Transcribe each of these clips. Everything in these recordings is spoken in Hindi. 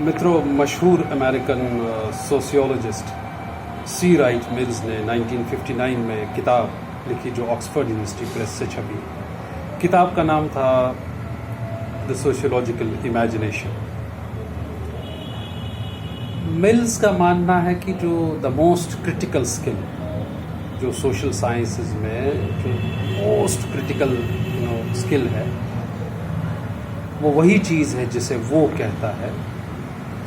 मित्रों, मशहूर अमेरिकन सोशियोलॉजिस्ट सी राइट मिल्स ने 1959 में किताब लिखी जो ऑक्सफोर्ड यूनिवर्सिटी प्रेस से छपी। किताब का नाम था द सोशियोलॉजिकल इमेजिनेशन। मिल्स का मानना है कि जो द मोस्ट क्रिटिकल स्किल जो सोशल साइंसेज में जो मोस्ट क्रिटिकल स्किल है वो वही चीज़ है जिसे वो कहता है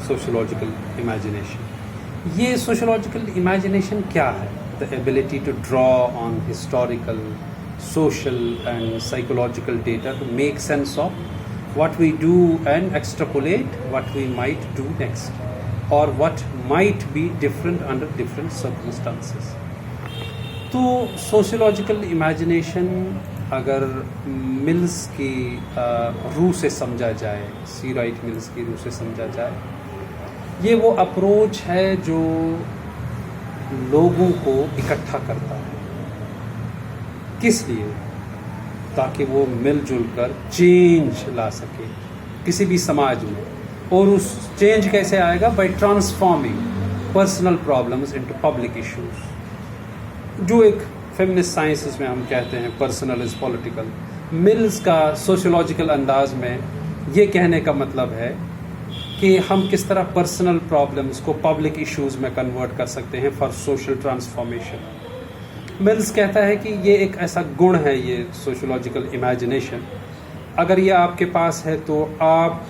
सोशियोलॉजिकल इमेजिनेशन। ये सोशियोलॉजिकल इमेजिनेशन क्या है? The ability to draw on historical, social and psychological data to make sense of what we do and extrapolate what we might do next or what might be different under different circumstances. तो सोशियोलॉजिकल इमेजिनेशन अगर मिल्स की रूह से समझा जाए, सी राइट मिल्स की रूह से समझा जाए, ये वो अप्रोच है जो लोगों को इकट्ठा करता है। किस लिए? ताकि वो मिलजुल कर चेंज ला सके किसी भी समाज में। और उस चेंज कैसे आएगा? Bye transforming personal problems into public issues. जो एक फेमिनिस्ट साइंसेस में हम कहते हैं पर्सनल इज पॉलिटिकल, मिल्स का सोशियोलॉजिकल अंदाज में ये कहने का मतलब है कि हम किस तरह पर्सनल प्रॉब्लम्स को पब्लिक इश्यूज में कन्वर्ट कर सकते हैं फॉर सोशल ट्रांसफॉर्मेशन। मिल्स कहता है कि ये एक ऐसा गुण है, ये सोशियोलॉजिकल इमेजिनेशन, अगर ये आपके पास है तो आप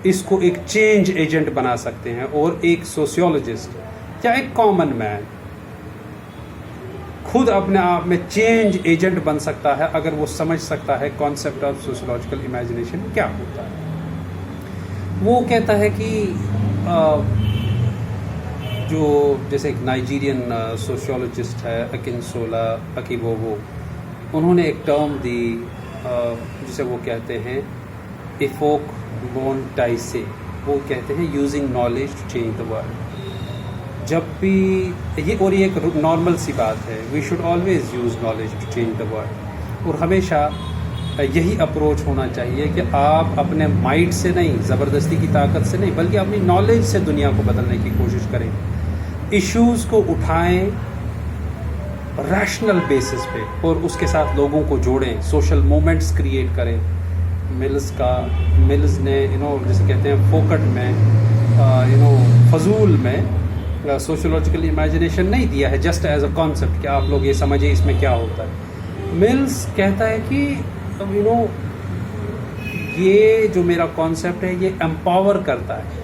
इसको एक चेंज एजेंट बना सकते हैं। और एक सोशियोलॉजिस्ट या एक कॉमन मैन खुद अपने आप में चेंज एजेंट बन सकता है अगर वो समझ सकता है कॉन्सेप्ट ऑफ सोशियोलॉजिकल इमेजिनेशन क्या होता है। वो कहता है कि जो जैसे एक नाइजीरियन सोशियोलॉजिस्ट है अकिंसोला अकीबोबो, उन्होंने एक टर्म दी जिसे वो कहते हैं इफोक मोन्टाइसे। वो कहते हैं using knowledge to change the world. जब भी ये एक नॉर्मल सी बात है, we should always use knowledge to change the world. और हमेशा यही अप्रोच होना चाहिए कि आप अपने माइंड से नहीं, ज़बरदस्ती की ताकत से नहीं, बल्कि अपनी नॉलेज से दुनिया को बदलने की कोशिश करें। इश्यूज़ को उठाएं रैशनल बेसिस पे और उसके साथ लोगों को जोड़ें, सोशल मूवमेंट्स क्रिएट करें। मिल्स ने जैसे कहते हैं फोकट में फजूल में सोशियोलॉजिकल इमेजिनेशन नहीं दिया है जस्ट एज अ कॉन्सेप्ट कि आप लोग ये समझिए इसमें क्या होता है। मिल्स कहता है कि ये जो मेरा कॉन्सेप्ट है ये एम्पावर करता है।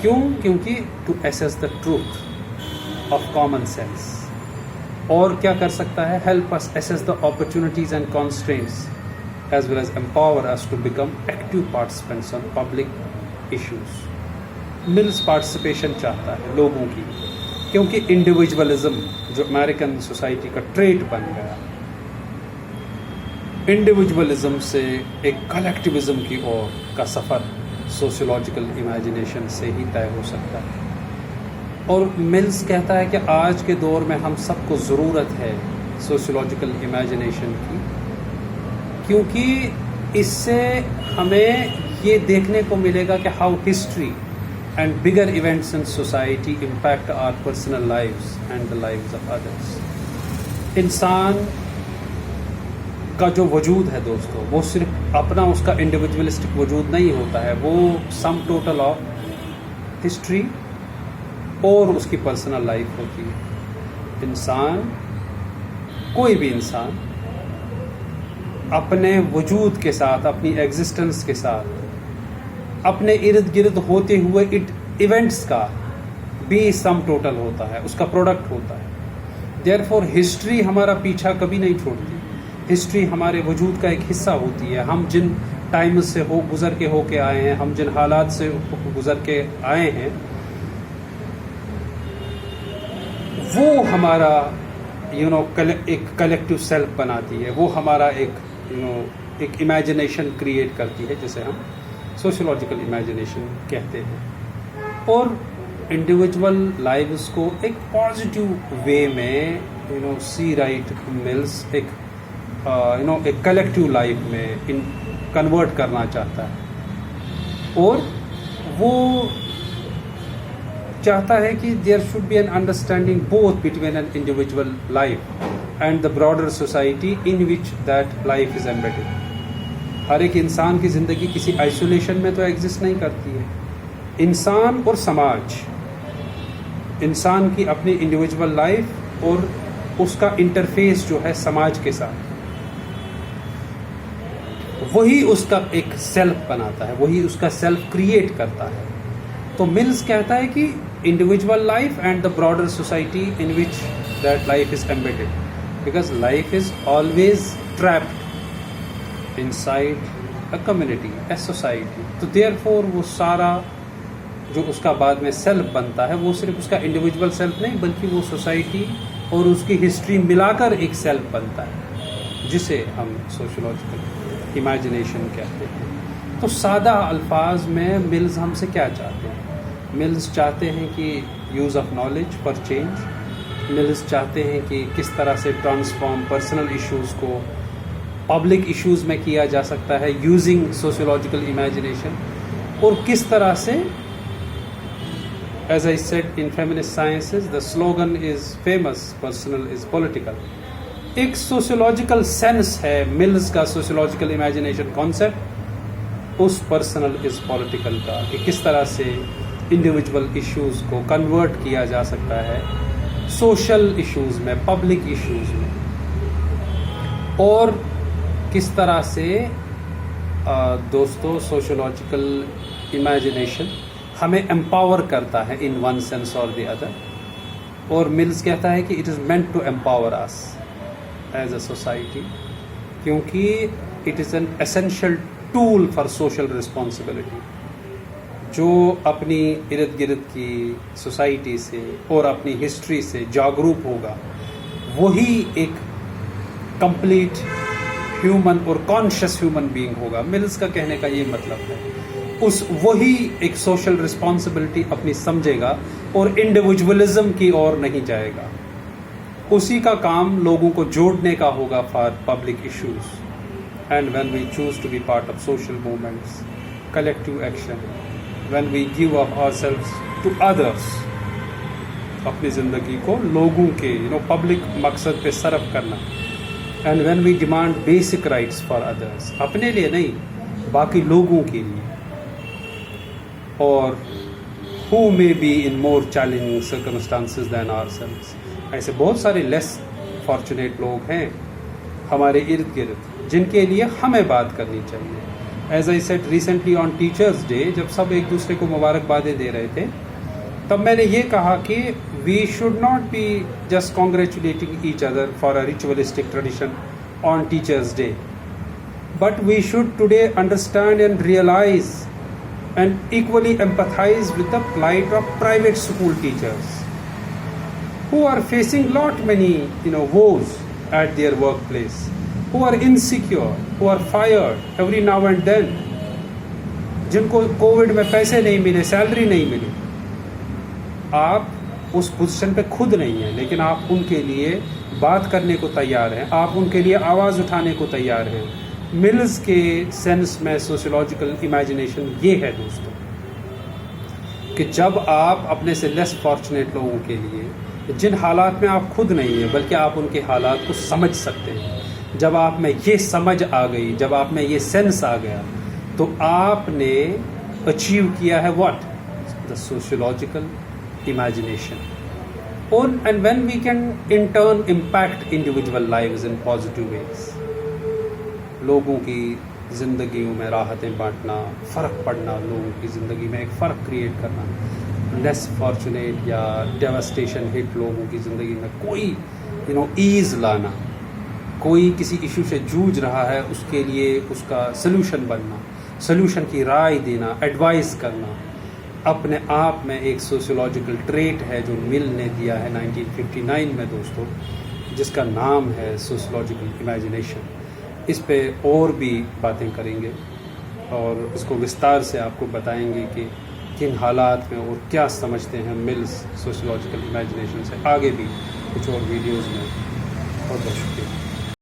क्यों? क्योंकि to assess the truth of common sense. और क्या कर सकता है? Help us assess the opportunities and constraints as well as empower us to become active participants on public issues. Mills participation चाहता है लोगों की, क्योंकि इंडिविजुअलिज्म जो अमेरिकन सोसाइटी का ट्रेट बन गया, इंडिविजुअलिज्म से एक कलेक्टिविज्म की ओर का सफ़र सोशियोलॉजिकल इमेजिनेशन से ही तय हो सकता है। और मिल्स कहता है कि आज के दौर में हम सबको ज़रूरत है सोशियोलॉजिकल इमेजिनेशन की, क्योंकि इससे हमें ये देखने को मिलेगा कि how history and bigger events in society impact our personal lives and the lives of others. इंसान का जो वजूद है दोस्तों, वो सिर्फ अपना उसका इंडिविजुअलिस्टिक वजूद नहीं होता है, वो सम टोटल ऑफ हिस्ट्री और उसकी पर्सनल लाइफ होती है। इंसान, कोई भी इंसान अपने वजूद के साथ, अपनी एग्जिस्टेंस के साथ, अपने इर्द गिर्द होते हुए इवेंट्स का भी सम टोटल होता है, उसका प्रोडक्ट होता है। देयरफॉर हिस्ट्री हमारा पीछा कभी नहीं छोड़ती। हिस्ट्री हमारे वजूद का एक हिस्सा होती है। हम जिन टाइम से गुजर के होके आए हैं, हम जिन हालात से गुजर के आए हैं, वो हमारा एक कलेक्टिव सेल्फ बनाती है। वो हमारा एक इमेजिनेशन क्रिएट करती है जिसे हम सोशियोलॉजिकल इमेजिनेशन कहते हैं। और इंडिविजुअल लाइव्स को एक पॉजिटिव वे में सी राइट मिल्स एक कलेक्टिव लाइफ में कन्वर्ट करना चाहता है। और वो चाहता है कि there should be an understanding both between an individual life and the broader society in which that life is embedded. हर एक इंसान की ज़िंदगी किसी आइसोलेशन में तो एग्जिस्ट नहीं करती है। इंसान और समाज, इंसान की अपनी इंडिविजुअल लाइफ और उसका इंटरफेस जो है समाज के साथ, वही उसका एक सेल्फ बनाता है, वही उसका सेल्फ क्रिएट करता है। तो मिल्स कहता है कि individual life and the broader society in which that life is embedded, because life is always trapped inside a community, a society. तो देयरफॉर वो सारा जो उसका बाद में सेल्फ बनता है, वो सिर्फ उसका इंडिविजुअल सेल्फ नहीं, बल्कि वो सोसाइटी और उसकी हिस्ट्री मिलाकर एक सेल्फ बनता है, जिसे हम सोशियोलॉजिकल इमेजिनेशन कहते हैं। तो सादा अल्फाज में मिल्स हमसे क्या चाहते हैं? मिल्स चाहते हैं कि use of knowledge for change. Mills चाहते हैं कि किस तरह से ट्रांसफॉर्म पर्सनल इश्यूज़ को पब्लिक इश्यूज़ में किया जा सकता है यूजिंग सोशियोलॉजिकल इमेजिनेशन, और किस तरह से, as I said in feminist sciences, the slogan is famous, personal is political। एक सोशियोलॉजिकल सेंस है मिल्स का सोशियोलॉजिकल इमेजिनेशन कॉन्सेप्ट उस पर्सनल इज पॉलिटिकल का, कि किस तरह से इंडिविजुअल इश्यूज को कन्वर्ट किया जा सकता है सोशल इश्यूज में, पब्लिक इश्यूज में, और किस तरह से दोस्तों सोशियोलॉजिकल इमेजिनेशन हमें एम्पावर करता है इन वन सेंस और द अदर। और मिल्स कहता है कि it is meant to empower us as a society, क्योंकि it is an essential tool for social responsibility. जो अपनी इर्द गिर्द की सोसाइटी से और अपनी हिस्ट्री से जागरूक होगा, वही एक कंप्लीट ह्यूमन और कॉन्शियस ह्यूमन बीइंग होगा। मिल्स का कहने का ये मतलब है, वही एक सोशल रिस्पॉन्सिबिलिटी अपनी समझेगा और इंडिविजुअलिज्म की ओर नहीं जाएगा। उसी का काम लोगों को जोड़ने का होगा for public issues. And when we choose to be part of social movements, collective action, when we give up ourselves to others, अपनी ज़िंदगी को लोगों के पब्लिक मकसद पे सर्व करना। And when we demand basic rights for others, अपने लिए नहीं, बाकी लोगों के लिए, और who may be in more challenging circumstances than ourselves। ऐसे बहुत सारे लेस फॉर्चुनेट लोग हैं हमारे इर्द गिर्द जिनके लिए हमें बात करनी चाहिए। As I said recently on teachers day, जब सब एक दूसरे को मुबारकबादें दे रहे थे, तब मैंने ये कहा कि we should not be just congratulating each other for a ritualistic tradition on teachers day, but we should today understand and realise and equally empathize with the plight of private school teachers who are facing lot many woes at their workplace, who are insecure, who are fired every now and then, जिनको कोविड में पैसे नहीं मिले, सैलरी नहीं मिली। आप उस पोजीशन पे खुद नहीं हैं, लेकिन आप उनके लिए बात करने को तैयार हैं, आप उनके लिए आवाज़ उठाने को तैयार हैं। मिल्स के सेंस में सोशियोलॉजिकल इमेजिनेशन ये है दोस्तों, कि जब आप अपने से लेस फॉर्चुनेट लोगों के लिए, जिन हालात में आप खुद नहीं हैं बल्कि आप उनके हालात को समझ सकते हैं, जब आप में ये समझ आ गई, जब आप में ये सेंस आ गया, तो आपने अचीव किया है what? The sociological imagination. And when we can in turn impact individual lives in positive ways, लोगों की ज़िंदगियों में राहतें बांटना, फ़र्क पड़ना, लोगों की ज़िंदगी में एक फ़र्क क्रिएट करना, लेस फॉर्चुनेट या डेवास्टेशन हिट लोगों की ज़िंदगी में कोई ईज़ लाना, कोई किसी इशू से जूझ रहा है उसके लिए उसका सल्यूशन बनना, सल्यूशन की राय देना, एडवाइस करना, अपने आप में एक सोशियोलॉजिकल ट्रेट है जो मिल ने दिया है 1959 में दोस्तों, जिसका नाम है सोशियोलॉजिकल इमेजिनेशन। इस पे और भी बातें करेंगे और इसको विस्तार से आपको बताएंगे कि किन हालात में और क्या समझते हैं मिल्स सोशियोलॉजिकल इमेजिनेशन से, आगे भी कुछ और वीडियोज़ में। बहुत बहुत शुक्रिया।